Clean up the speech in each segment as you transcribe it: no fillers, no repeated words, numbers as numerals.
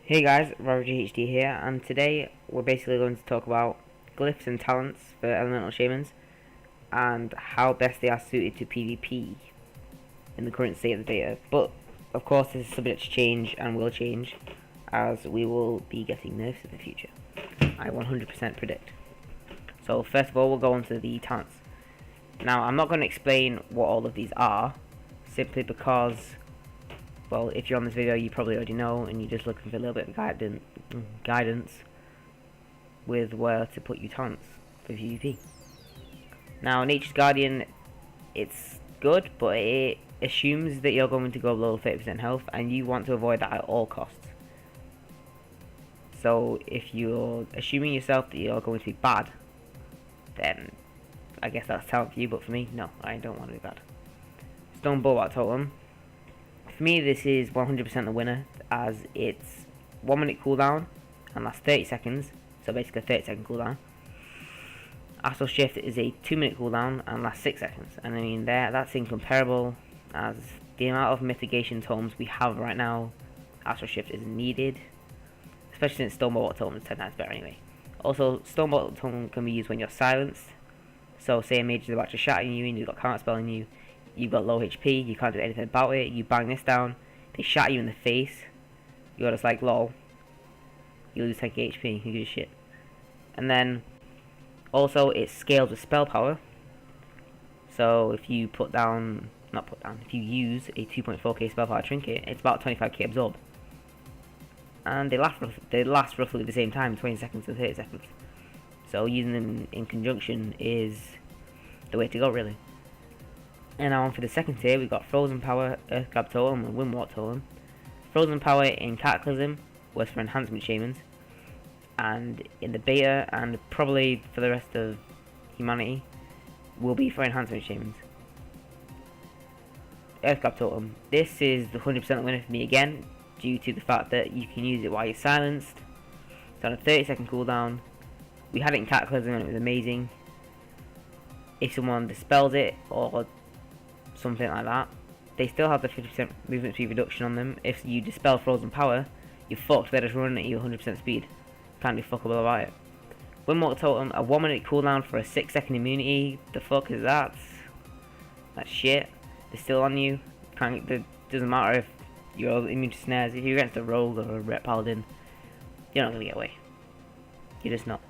Hey guys, Ravager HD here, and today we're basically going to talk about glyphs and talents for elemental shamans and how best they are suited to PvP in the current state of the beta. But of course this is subject to change and will change as we will be getting nerfs in the future. I 100% predict. So first of all we'll go on to the talents. Now I'm not going to explain what all of these are, simply because, well, if you're on this video, you probably already know, and you're just looking for a little bit of guidance with where to put your talents for PvP. Now, Nature's Guardian, it's good, but it assumes that you're going to go below 30% health, and you want to avoid that at all costs. So, if you're assuming yourself that you're going to be bad, then I guess that's talent for you, but for me, no, I don't want to be bad. Stone Bulwark Totem. For me, this is 100% the winner, as it's 1 minute cooldown and lasts 30 seconds, so basically a 30-second cooldown. Astral Shift is a 2 minute cooldown and lasts 6 seconds, and I mean that's incomparable, as the amount of mitigation totems we have right now, Astral Shift is needed, especially since Stone Bulwark Totem is 10 times better anyway. Also, Stone Bulwark Totem can be used when you're silenced, so say a mage is about to shatter you and you've got counter spelling you, you've got low HP, you can't do anything about it, you bang this down, they shatter you in the face, you're just like, lol, you lose 10k HP, who gives a shit. And then, also, it scales with spell power, so if you if you use a 2.4k spell power trinket, it's about 25k absorb. And they last roughly the same time, 20 seconds to 30 seconds. So using them in conjunction is the way to go, really. And now on for the second tier, we've got Frozen Power, Earth Grab Totem, and Windwalk Totem. Frozen Power in Cataclysm was for enhancement shamans, and in the beta, and probably for the rest of humanity, will be for enhancement shamans. Earth Grab Totem. This is the 100% winner for me again, due to the fact that you can use it while you're silenced. It's on a 30-second cooldown. We had it in Cataclysm and it was amazing. If someone dispels it, or something like that, they still have the 50% movement speed reduction on them. If you dispel Frozen Power, you're fucked. They're just running at you 100% speed. Can't do fuckable about it. Windwalk Totem, a 1 minute cooldown for a 6-second immunity. The fuck is that? That's shit. They're still on you. It doesn't matter if you're immune to snares. If you're against a rogue or a ret paladin, you're not gonna get away. You're just not.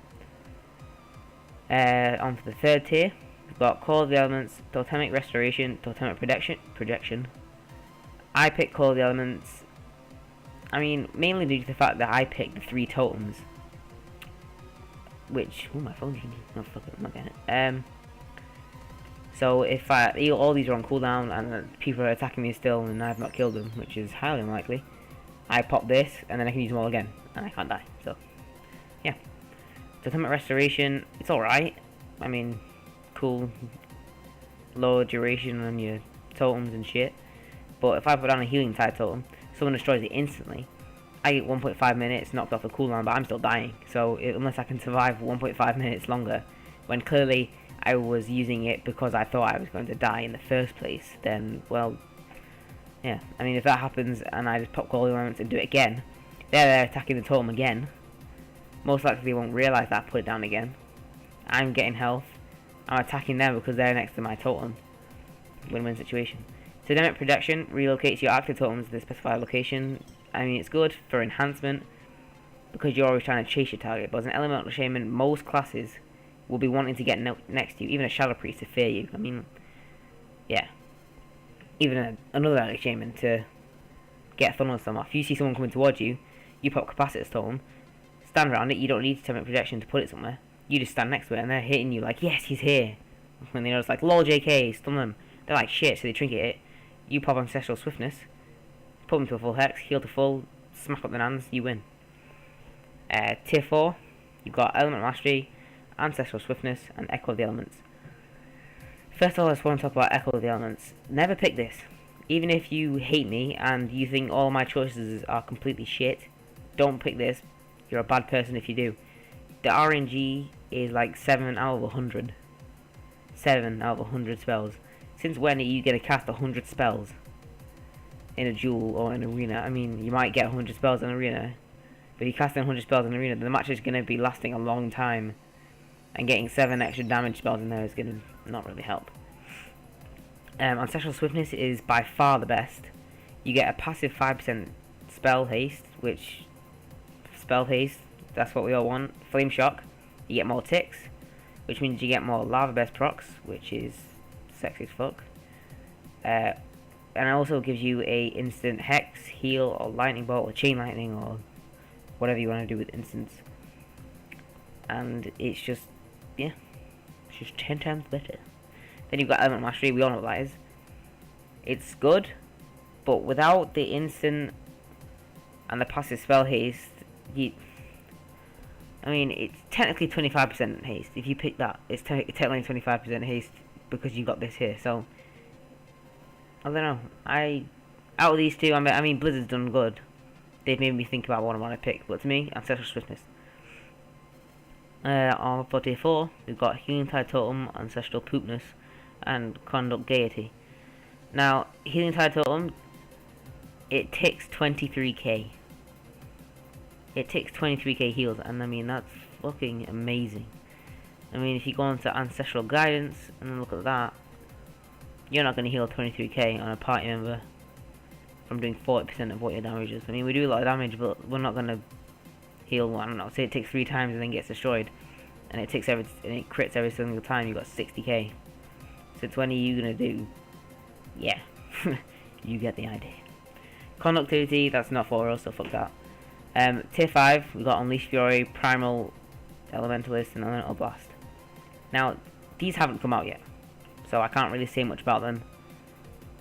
On to the third tier. We've got Call of the Elements, Totemic Restoration, Totemic Protection. I picked Call of the Elements, I mean, mainly due to the fact that I picked the 3 totems. Which, oh, my phone's ringing. No, fuck it, I'm not getting it. So if all these are on cooldown and people are attacking me still and I've not killed them, which is highly unlikely, I pop this and then I can use them all again and I can't die. So, yeah. Totemic Restoration, it's alright. I mean, cool, low duration on your totems and shit, but if I put down a healing type totem, someone destroys it instantly, I get 1.5 minutes knocked off the cooldown, but I'm still dying. So unless I can survive 1.5 minutes longer, when clearly I was using it because I thought I was going to die in the first place, then, well, yeah, I mean, if that happens and I just pop Call of the Elements and do it again, they're attacking the totem again, most likely they won't realise that I put it down again. I'm getting health, I'm attacking them because they're next to my totem. Win-win situation. Totemic Protection relocates your active totems to the specified location. I mean, it's good for enhancement because you're always trying to chase your target, but as an elemental shaman, most classes will be wanting to get next to you, even a shadow priest to fear you. I mean, yeah. Even another shaman to get a thunder storm off. If you see someone coming towards you, you pop Capacitor's totem, stand around it, you don't need Totemic Protection to put it somewhere. You just stand next to it and they're hitting you like, yes, he's here. When they're just like, lol JK, stun them. They're like, shit, so they trinket it. You pop Ancestral Swiftness, put them to a full hex, heal to full, smack up the nans, you win. Tier 4, you've got Element Mastery, Ancestral Swiftness, and Echo of the Elements. First of all, I just want to talk about Echo of the Elements. Never pick this. Even if you hate me and you think all my choices are completely shit, don't pick this. You're a bad person if you do. The RNG is like 7 out of 100. 7 out of 100 spells. Since when are you going to cast 100 spells in a duel or an arena? I mean, you might get 100 spells in an arena, But if you cast in 100 spells in arena, the match is going to be lasting a long time. And getting 7 extra damage spells in there is going to not really help. Ancestral Swiftness is by far the best. You get a passive 5% spell haste, which... Spell haste, that's what we all want. Flame Shock, you get more ticks, which means you get more Lava Burst procs, which is sexy as fuck. And it also gives you a instant Hex, Heal, or Lightning Bolt, or Chain Lightning, or whatever you want to do with instants. And it's just, yeah, it's just 10 times better. Then you've got Element Mastery, we all know what that is. It's good, but without the instant and the passive spell haste, I mean, it's technically 25% haste. If you pick that, it's technically 25% haste because you got this here. So, I don't know. Out of these two, I mean, Blizzard's done good. They've made me think about what I want to pick. But to me, Ancestral Swiftness. For tier 4, we've got Healing Tide Totem, Ancestral Poopness, and Conduct Gaiety. Now, Healing Tide Totem, it ticks 23k. It takes 23k heals, and I mean, that's fucking amazing. I mean, if you go into Ancestral Guidance, and then look at that, you're not going to heal 23k on a party member from doing 40% of what your damage is. I mean, we do a lot of damage, but we're not going to heal, I don't know, say it takes 3 times and then gets destroyed, and it crits every single time, you got 60k. So 20 you going to do, yeah, you get the idea. Conductivity, that's not for us, so fuck that. Tier 5, we've got Unleash Fury, Primal Elementalist, and Elemental Blast. Now, these haven't come out yet, so I can't really say much about them.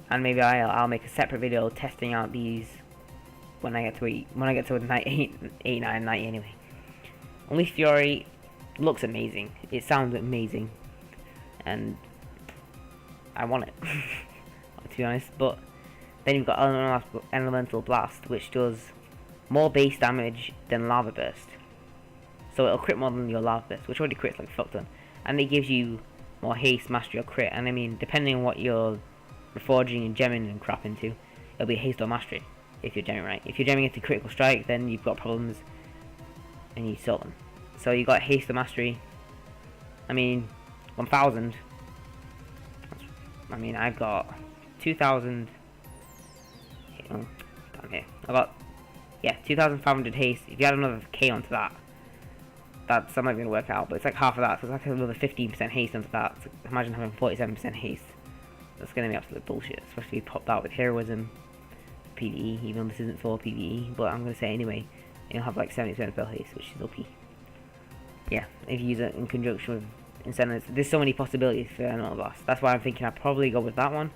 And maybe I'll make a separate video testing out these when I get to 89, 90 anyway. Unleash Fury looks amazing. It sounds amazing, and I want it to be honest. But then you've got Elemental Blast, which does more base damage than Lava Burst. So it'll crit more than your Lava Burst, which already crits like fuck ton. And it gives you more haste, mastery, or crit. And I mean, depending on what you're reforging and gemming and crap into, it'll be haste or mastery if you're gemming right. If you're gemming into critical strike, then you've got problems and you sort them. So you got haste or mastery. I mean, 1000. I mean, I've got 2000. Oh, down here. I got, yeah, 2,500 haste. If you add another K onto that, that's not going to work out, but it's like half of that, so it's like another 15% haste onto that. So imagine having 47% haste. That's going to be absolute bullshit, especially if you pop that with Heroism, PvE, even though this isn't for PvE, but I'm going to say anyway, you'll have like 70% spell haste, which is OP. Yeah, if you use it in conjunction with incentives, there's so many possibilities for Elemental Blast. That's why I'm thinking I'd probably go with that one,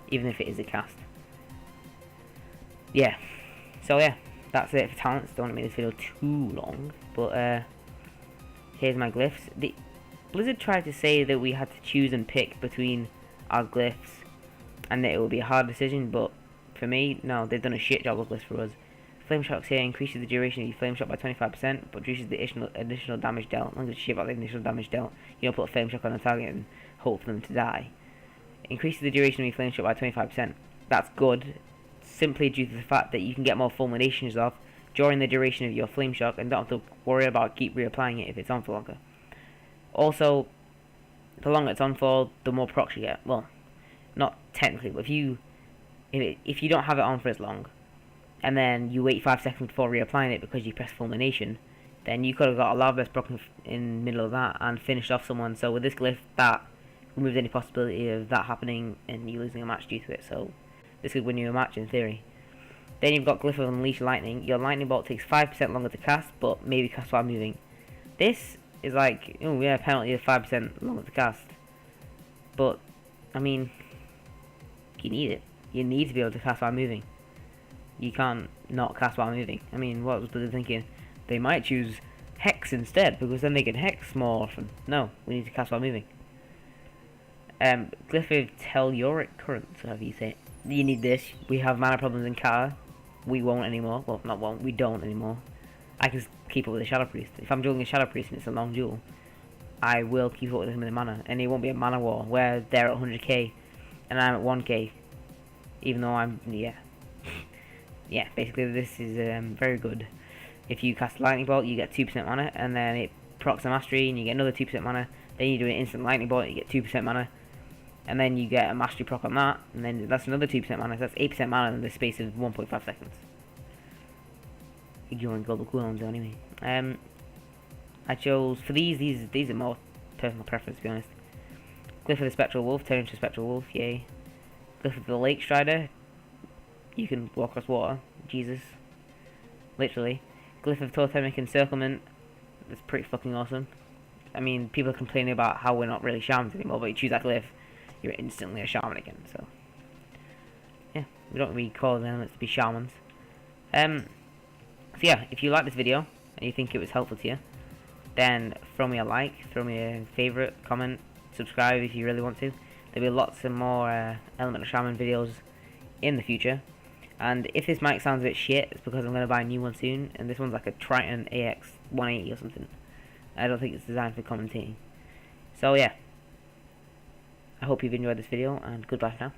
even if it is a cast. Yeah, so yeah, that's it for talents. Don't want to make this video too long, but here's my glyphs. Blizzard tried to say that we had to choose and pick between our glyphs, and that it would be a hard decision, but for me, no, they've done a shit job of glyphs for us. Flame Shocks here increases the duration of your flame shot by 25%, but reduces the additional damage dealt. I'm not gonna shit about the initial damage dealt. You don't put a flame shock on a target and hope for them to die. Increases the duration of your flame shot by 25%. That's good, simply due to the fact that you can get more fulminations off during the duration of your flame shock and don't have to worry about keep reapplying it if it's on for longer. Also, the longer it's on for, the more procs you get. Well, not technically, but if you don't have it on for as long, and then you wait 5 seconds before reapplying it because you press fulmination, then you could have got a Lava Burst broken in the middle of that and finished off someone. So with this glyph, that removes any possibility of that happening and you losing a match due to it. So this could win you a match in theory. Then you've got Glyph of Unleash Lightning. Your Lightning Bolt takes 5% longer to cast, but maybe cast while moving. This is like, oh yeah, penalty of 5% longer to cast. But, I mean, you need it. You need to be able to cast while moving. You can't not cast while moving. I mean, what was Blizzard thinking? They might choose Hex instead, because then they can Hex more often. No, we need to cast while moving. Glyph of Telluric Currents, however you say it. You need this. We have mana problems in Kata. We won't anymore. Well, not won't. We don't anymore. I can keep up with a Shadow Priest. If I'm dueling a Shadow Priest and it's a long duel, I will keep up with him in the mana. And it won't be a mana war where they're at 100k and I'm at 1k. Even though I'm, yeah. Yeah, basically this is very good. If you cast lightning bolt, you get 2% mana, and then it procs a mastery, and you get another 2% mana. Then you do an instant lightning bolt, you get 2% mana, and then you get a mastery proc on that, and then that's another 2% mana. So that's 8% mana in the space of 1.5 seconds. Ignoring global cooldowns anyway. I chose for these are more personal preference, to be honest. Glyph of the Spectral Wolf, turn into a Spectral Wolf, yay. Glyph of the Lake Strider, you can walk across water, Jesus. Literally. Glyph of Totemic Encirclement, that's pretty fucking awesome. I mean, people are complaining about how we're not really shamans anymore, but you choose that glyph, you're instantly a shaman again, so. Yeah, we don't really call them elements to be shamans. So yeah, if you like this video, and you think it was helpful to you, then throw me a like, throw me a favourite, comment, subscribe if you really want to. There'll be lots of more Elemental Shaman videos in the future. And if this mic sounds a bit shit, it's because I'm going to buy a new one soon, and this one's like a Triton AX 180 or something. I don't think it's designed for commentating. So yeah, I hope you've enjoyed this video, and goodbye for now.